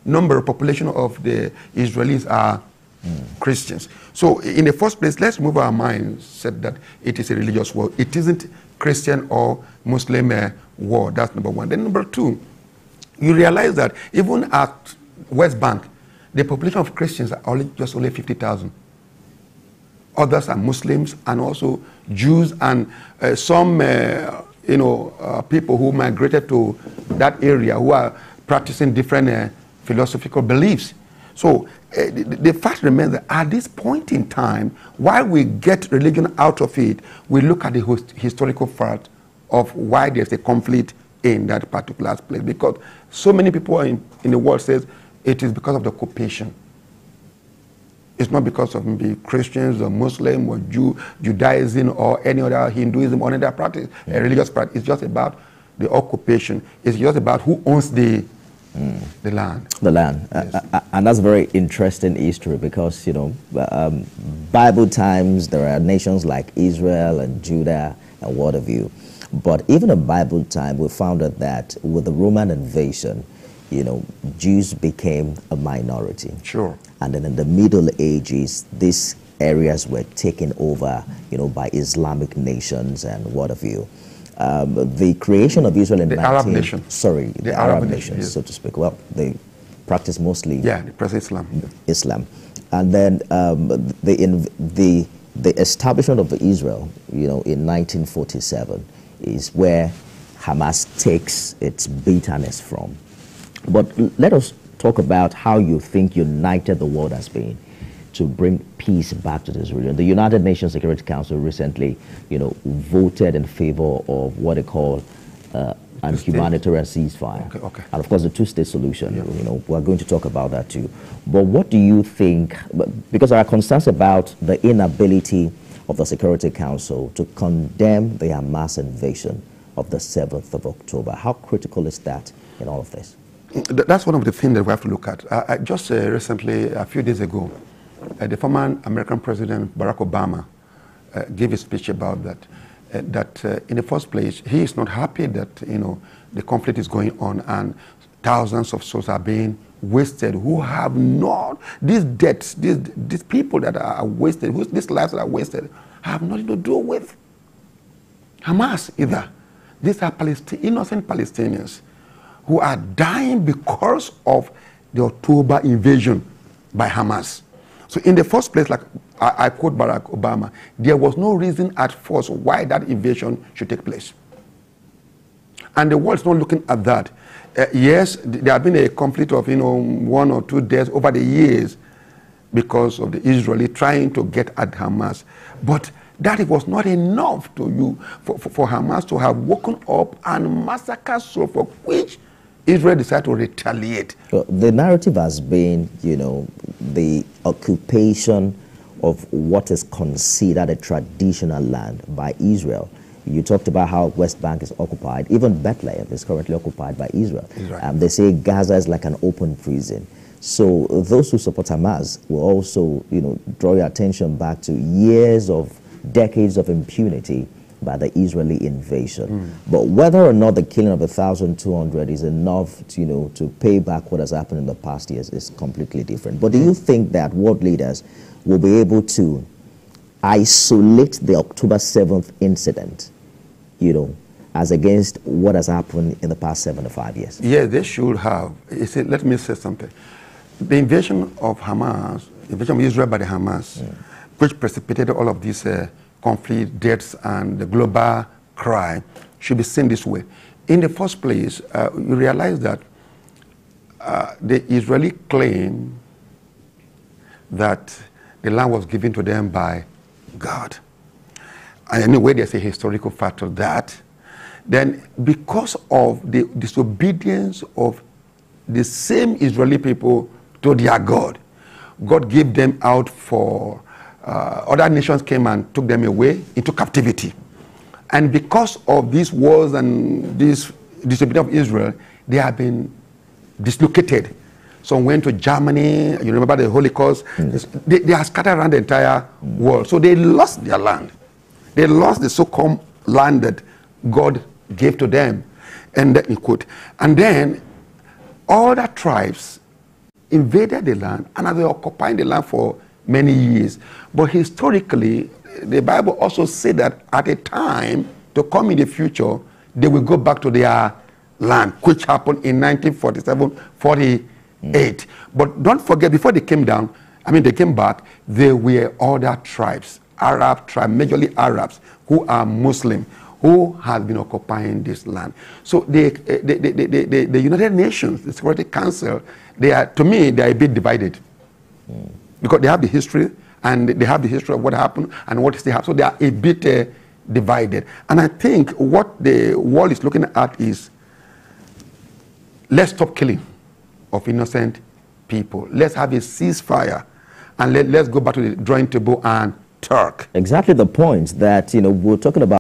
number of population of the Israelis are Christians. So in the first place, let's move our mindset that it is a religious war. It isn't Christian or Muslim war. That's number one. Then number two, you realize that even at West Bank, the population of Christians are only 50,000. Others are Muslims and also Jews and some people who migrated to that area who are practicing different philosophical beliefs. So the fact remains that at this point in time, while we get religion out of it, we look at the historical fact of why there's a conflict in that particular place. Because so many people in the world says it is because of the occupation. It's not because of maybe Christians or Muslim or Judaism or any other Hinduism or any other practice, a religious practice. It's just about the occupation. It's just about who owns the land. The land. Yes. And that's very interesting history because, Bible times, there are nations like Israel and Judah and what have you. But even in Bible time, we found out that with the Roman invasion, Jews became a minority. Sure. And then in the Middle Ages, these areas were taken over, by Islamic nations and what have you. The creation of Israel in the Arab nations. Sorry, the Arab nations, yes. So to speak. Well, they practice mostly. Yeah, they practice Islam. Islam, and then the establishment of Israel, in 1947, is where Hamas takes its bitterness from. But let us talk about how you think united the world has been to bring peace back to this region. The United Nations Security Council recently, voted in favor of what they call a humanitarian ceasefire. Okay. And of course, the two-state solution. Yeah. We're going to talk about that too. But what do you think? Because there are concerns about the inability of the Security Council to condemn the Hamas invasion of the 7th of October. How critical is that in all of this? That's one of the things that we have to look at. I just recently, a few days ago, the former American President Barack Obama gave a speech about that. In the first place, he is not happy that the conflict is going on and thousands of souls are being wasted who have not these deaths, these people that are wasted, these lives that are wasted, have nothing to do with Hamas either. These are innocent Palestinians who are dying because of the October invasion by Hamas. So in the first place, like I quote Barack Obama, there was no reason at first why that invasion should take place. And the world's not looking at that. Yes, there have been a conflict of 1 or 2 days over the years because of the Israeli trying to get at Hamas. But that it was not enough for Hamas to have woken up and massacred souls, for which Israel decided to retaliate. Well, the narrative has been, the occupation of what is considered a traditional land by Israel. You talked about how West Bank is occupied. Even Bethlehem is currently occupied by Israel. They say Gaza is like an open prison. So those who support Hamas will also, draw your attention back to decades of impunity by the Israeli invasion. But whether or not the killing of 1,200 is enough to pay back what has happened in the past years is completely different. But do you think that world leaders will be able to isolate the October 7th incident, as against what has happened in the past 75 years? Yeah, they should have. Let me say something. The invasion of Israel by the Hamas, which precipitated all of these conflict, deaths, and the global cry, should be seen this way. In the first place, you realize that the Israeli claim that the land was given to them by God. And anyway, there's a historical fact of that. Then because of the disobedience of the same Israeli people to their God, God gave them out for other nations came and took them away into captivity. And because of these wars and this disobedience of Israel, they have been dislocated. Some went to Germany, you remember the Holocaust. They are scattered around the entire world. So they lost their land. They lost the so-called land that God gave to them. And then other tribes invaded the land and have been occupying the land for many years. But historically, the Bible also said that at a time to come in the future, they will go back to their land, which happened in 1947-48. But don't forget, before they came down, they came back, there were other tribes, Arab tribes, majorly Arabs, who are Muslim, who have been occupying this land. So the United Nations, the Security Council, to me, they are a bit divided. Because they have the history, and they have the history of what happened and what they have. So they are a bit divided. And I think what the world is looking at is, let's stop killing of innocent people. Let's have a ceasefire, and let's go back to the drawing table and talk. Exactly the point that, we're talking about.